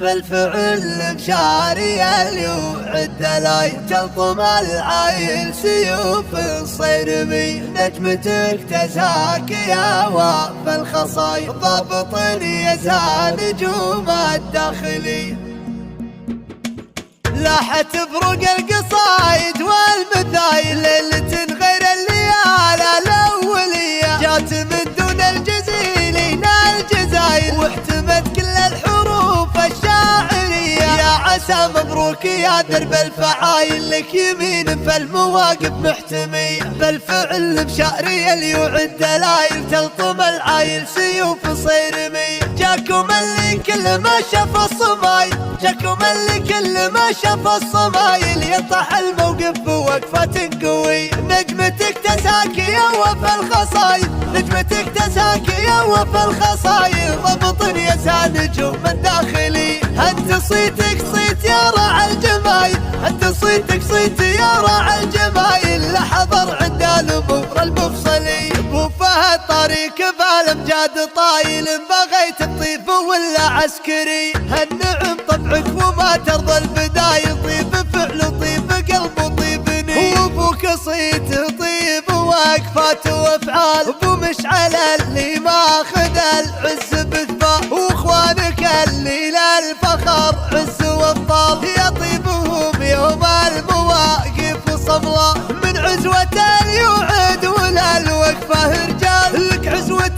بالفعل بشاري اليوعد لا تلطم العايل سيوف الصيرمي. نجمتك تزاك يا وافى الخصاي ضابط يزهى نجوم الداخلي. لاحت برق القصايد والمثايل ليلة غير الليالي الأولية. جات من دون الجزيلين الجزايل واحتمت كل الحروف الشاعرية. يا عسى مبروك يا درب الفعايل لك يمين فالمواقف محتمية. بالفعل بشعري اليوعد دلايل تلطم العايل سيوف صيرمي. جاكم اللي كل ما شاف الصمايل جاكم اللي كل ما شاف الصمايل يطح الموقف بوقفة قوي. نجمتك تساك يا وفى الخصايل نجمتك تساك يا وفى الخصايل ضبط يسعى نجوم الداخلي. انت صيتك صيت يا راعي الجمايل انت صيتك صيت يا راعي الجمايل. لحضر عند الامور المفصلي ابو فهد طريق بالامجاد طايل. بغيت تطيب ولا عسكري هالنعم طبعك وما ترضى البدايل. طيب فعل طيب قلب طيبني وابوك صيت طيب وقفات وافعال. ابو مشعل اللي ماخذ العز بالثاء واخوانك اللي للفخر عز وابطال. يا طيبهم يوم المواقف صمله من عزوة اليوعد ولا الوقفة رجال. لك عزوة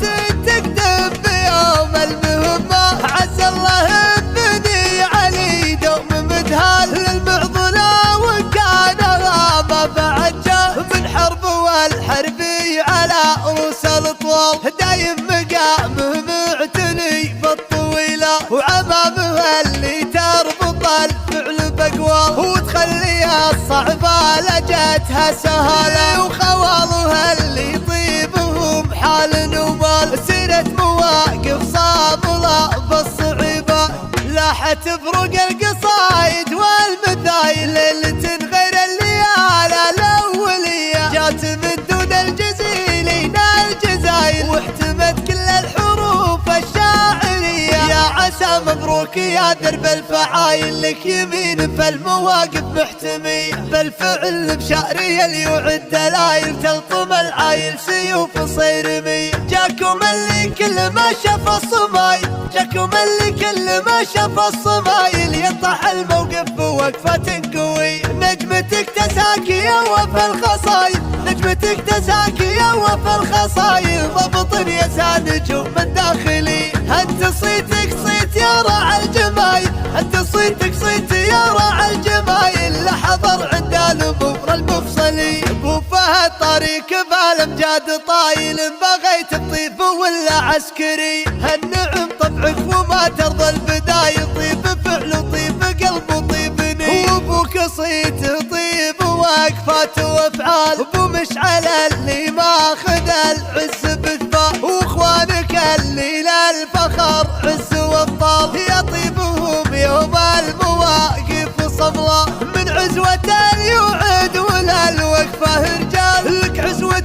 تقدم بيوم المهمة. عز الله ابني علي دوم مدهال للمعضلة وان كان ما بعد جاه. من حرب والحربي على رؤوس الاطوال دايم مقامه معتني بالطويلة. وعمامه اللي تربط الفعل بقوال وتخليها الصعبة لجتها سهالة. وخوالها اللي طيبهم حال ومال سيرة مواقف صاملة بالصعيبة. لاحت برق القصايد والمثايل ليلة غير الليالي الأولية. جات من دون الجزيلين الجزايل واحتمت كل الحروف الشاعرية. يا عسى مبروك يا درب الفعايل لك يمين فالمواقف محتمية. بالفعل بشعري اليوعد دلايل تلطم العايل سيوف صيرمي. جاكم اللي كل ما شاف الصمايل جاكم اللي كل ما شاف الصمايل يطح الموقف بوقفة قوي. نجمتك تساك يا وفى الخصايل نجمتك تساك يا وفى الخصايل ضبط يسعى نجوم الداخلي. انت صيتك صيت يا راعي الجمايل انت صيتك صيت يا راعي الجمايل. لحضر عند الامور المفصلي ابو فهد طريق بالامجاد طايل. بغيت تطيب ولا عسكري هالنعم طبعك وما ترضى البدايل. طيب فعل طيب قلب طيبني وابوك صيت طيب وقفات وافعال. ابو مشعل اللي ماخذ العز بالثاء واخوانك اللي للفخر عز وابطال. يا طيبهم يوم المواقف صمله من عزوة اليوعد ولا الوقفة رجال. لك عزوة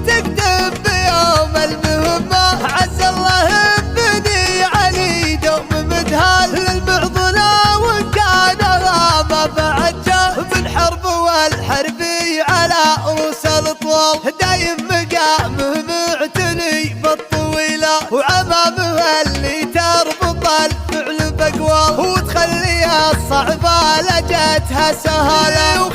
تقدم بيوم المهمة. عز الله ابني علي دوم مدهال للمعضلة وان كان ما بعد جاه. من حرب والحربي على رؤوس الاطوال دايم مقامه معتني بالطويلة. وعمامه اللي تربط الفعل بقوال وتخليها الصعبة لجتها سهالة.